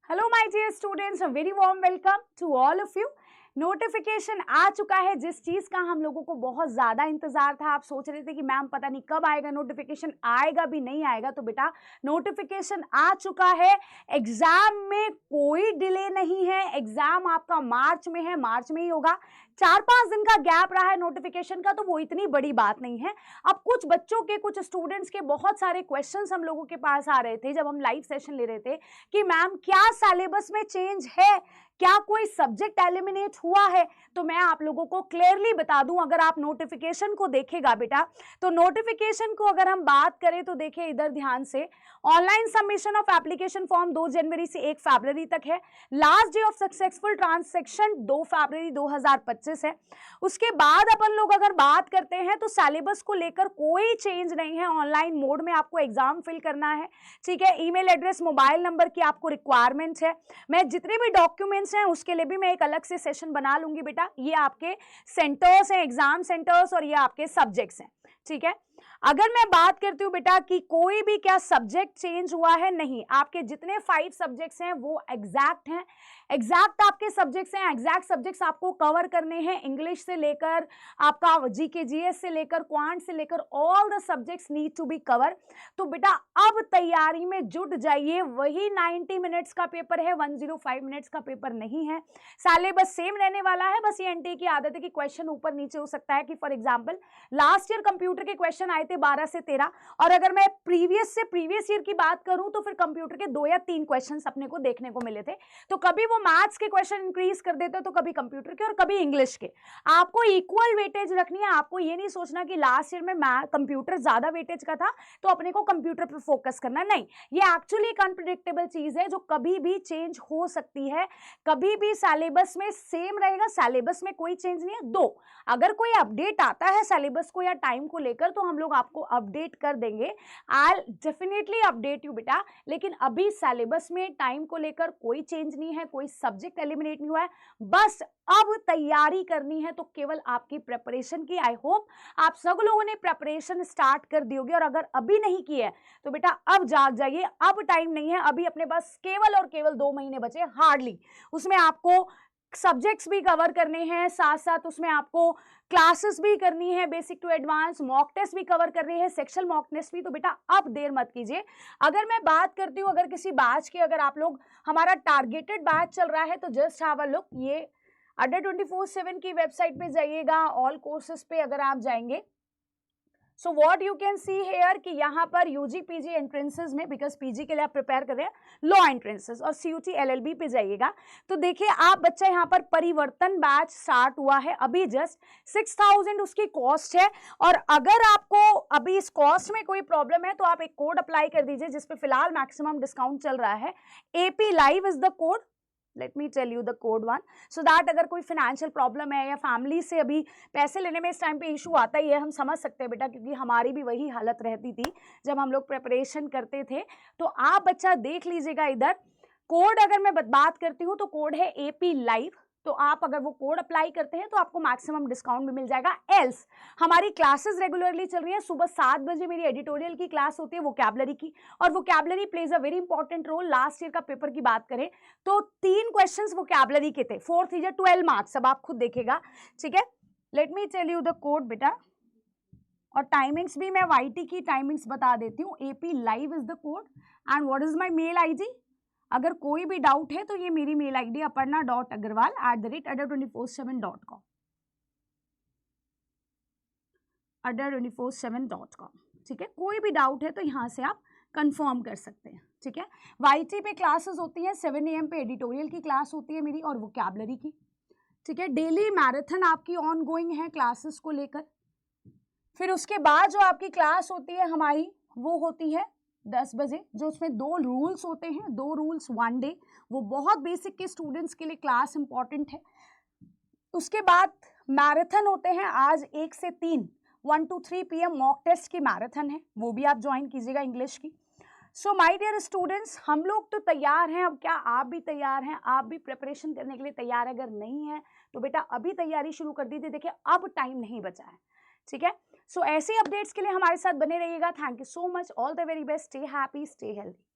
Hello my dear students, a very warm welcome to all of you. Notification आ चुका है जिस चीज़ का हम लोगों को बहुत ज़्यादा इंतज़ार था। आप सोच रहे थे कि मैम पता नहीं कब आएगा नोटिफिकेशन, आएगा भी नहीं आएगा। तो बेटा नोटिफिकेशन आ चुका है। एग्ज़ाम में कोई डिले नहीं है। एग्ज़ाम आपका मार्च में है, मार्च में ही होगा। 4-5 दिन का गैप रहा है नोटिफिकेशन का, तो वो इतनी बड़ी बात नहीं है। अब कुछ बच्चों के, कुछ स्टूडेंट्स के बहुत सारे क्वेश्चंस हम लोगों के पास आ रहे थे जब हम लाइव सेशन ले रहे थे कि मैम क्या सिलेबस में चेंज है, क्या कोई सब्जेक्ट एलिमिनेट हुआ है। तो मैं आप लोगों को क्लियरली बता दूं, अगर आप नोटिफिकेशन को देखेगा बेटा, तो नोटिफिकेशन को अगर हम बात करें तो देखिए इधर ध्यान से, online submission of application form 2 जनवरी से 1 फरवरी तक है। Last day of successful transaction 2 फरवरी 2025 है। उसके बाद अपन लोग अगर बात करते हैं तो सिलेबस को लेकर कोई चेंज नहीं है। ऑनलाइन मोड में आपको एग्जाम फिल करना है, ठीक है। ईमेल एड्रेस, मोबाइल नंबर की आपको रिक्वायरमेंट है। मैं जितने भी डॉक्यूमेंट्स हैं उसके लिए भी मैं एक अलग से सेशन बना लूंगी बेटा। ये आपके सेंटर्स हैं, एग्जाम सेंटर्स, और ये आपके सब्जेक्ट्स हैं, ठीक है। अगर मैं बात करती हूँ बेटा कि कोई भी क्या सब्जेक्ट चेंज हुआ है, नहीं, आपके जितने 5 सब्जेक्ट्स हैं वो एग्जैक्ट हैं। एग्जैक्ट आपके सब्जेक्ट्स हैं। एग्जैक्ट सब्जेक्ट्स आपको कवर करने हैं, इंग्लिश से लेकर आपका जीके जीएस से लेकर क्वांट से लेकर all the subjects need to be cover. तो बेटा अब तैयारी में जुट जाइए। वही 90 मिनट्स का पेपर है, 105 मिनट्स का पेपर नहीं है। सिलेबस सेम रहने वाला है। बस ये एनटीए की आदत है कि क्वेश्चन ऊपर नीचे हो सकता है। कि for example last year computer के क्वेश्चन आए थे 12 से 13, और अगर मैं प्रीवियस ईयर की बात करूं तो फिर कंप्यूटर के 2 या 3 क्वेश्चंस अपने को देखने को मिले थे। तो कभी वो मैथ्स के क्वेश्चन इंक्रीज कर देते, तो कभी कंप्यूटर के और कभी इंग्लिश के। आपको इक्वल वेटेज रखनी है। आपको ये नहीं सोचना कि लास्ट ईयर में कंप्यूटर ज्यादा वेटेज का था तो अपने को कंप्यूटर पर फोकस करना, नहीं। ये एक्चुअली एक अनप्रिडिक्टेबल चीज है जो कभी भी चेंज हो सकती है। कभी भी सिलेबस में सेम रहेगा, सिलेबस में कोई चेंज नहीं है। 2, अगर कोई अपडेट आता है सिलेबस को या टाइम को लेकर तो हम लोग आपको अपडेट कर देंगे। आई डेफिनेटली अपडेट यू बेटा। लेकिन अभी सिलेबस में टाइम को लेकर कोई चेंज नहीं है, कोई सब्जेक्ट एलिमिनेट नहीं हुआ है। बस अब तैयारी करनी है तो केवल आपकी प्रिपरेशन की। आई होप आप सब लोगों ने प्रिपरेशन स्टार्ट कर दी होगी, और अगर अभी नहीं की है तो बेटा अब जाग जाइए। अब टाइम नहीं है। अभी अपने पास केवल और केवल 2 महीने बचे, हार्डली। उसमें आपको सब्जेक्ट्स भी कवर करने हैं, साथ साथ उसमें आपको क्लासेस भी करनी है, basic to advance, mock test भी कवर करनी है, सेक्शनल मॉक टेस्ट भी। तो बेटा अब देर मत कीजिए। अगर मैं बात करती हूँ अगर किसी बैच की, अगर आप लोग, हमारा टारगेटेड बैच चल रहा है तो जस्ट हैव अ लुक। ये अड्डा 24/7 की वेबसाइट पे जाइएगा, ऑल कोर्सेज पे अगर आप जाएंगे, so what you can see here कि यहाँ पर यूजी पीजी एंट्रेंसेज में, बिकॉज पीजी के लिए आप प्रिपेयर कर रहे हैं, लॉ एंट्रेंसेज और सीयूटी एलएलबी पे जाइएगा तो देखिए आप बच्चा यहाँ पर परिवर्तन बैच स्टार्ट हुआ है अभी जस्ट। 6000 उसकी कॉस्ट है। और अगर आपको अभी इस कॉस्ट में कोई प्रॉब्लम है तो आप एक कोड अप्लाई कर दीजिए जिसपे फिलहाल मैक्सिमम डिस्काउंट चल रहा है। AP live is the code. Let me tell you the code one, so that अगर कोई फाइनेंशियल प्रॉब्लम है या फैमिली से अभी पैसे लेने में इस टाइम पे इशू आता ही है, हम समझ सकते हैं बेटा, क्योंकि हमारी भी वही हालत रहती थी जब हम लोग प्रिपरेशन करते थे। तो आप बच्चा देख लीजिएगा इधर कोड। अगर मैं बात करती हूँ तो कोड है एपी लाइव। तो आप अगर वो कोड अप्लाई करते हैं तो आपको मैक्सिमम डिस्काउंट भी मिल जाएगा। एल्स हमारी क्लासेस रेगुलरली चल रही है। सुबह 7 बजे मेरी एडिटोरियल की क्लास होती है वोकैबुलरी की, और vocabulary plays a very important role. Last year का पेपर की बात करें तो 3 क्वेश्चंस वोकैबुलरी के थे, 4 थी 12 मार्क्स। अब आप खुद देखेगा, ठीक है। Let me tell you the code बेटा, और टाइमिंग्स भी मैं वाईटी की टाइमिंग्स बता देती हूँ। AP live is the code and what is my mail ID. अगर कोई भी डाउट है तो ये मेरी मेल आईडी aparna.agarwal@adda247.com, adda247.com, ठीक है। कोई भी डाउट है तो यहाँ से आप कंफर्म कर सकते हैं, ठीक है। वाईटी पे क्लासेस होती हैं, 7 AM पे एडिटोरियल की क्लास होती है मेरी और वोकैबुलरी की, ठीक है। डेली मैराथन आपकी ऑन गोइंग है क्लासेस को लेकर। फिर उसके बाद जो आपकी क्लास होती है हमारी, वो होती है 10 बजे, जो उसमें 2 रूल्स होते हैं, 2 रूल्स 1 डे। वो बहुत बेसिक के स्टूडेंट्स के लिए क्लास इंपॉर्टेंट है। उसके बाद मैराथन होते हैं आज 1 से 3, 1 to 3 PM मॉक टेस्ट की मैराथन है, वो भी आप ज्वाइन कीजिएगा इंग्लिश की। सो माय डियर स्टूडेंट्स, हम लोग तो तैयार हैं। अब क्या आप भी तैयार हैं? आप भी प्रिपरेशन करने के लिए तैयार है? अगर नहीं है तो बेटा अभी तैयारी शुरू कर दीजिए। देखिए अब टाइम नहीं बचा है, ठीक है। सो ऐसे अपडेट्स के लिए हमारे साथ बने रहिएगा। Thank you so much, all the very best, stay happy, stay healthy.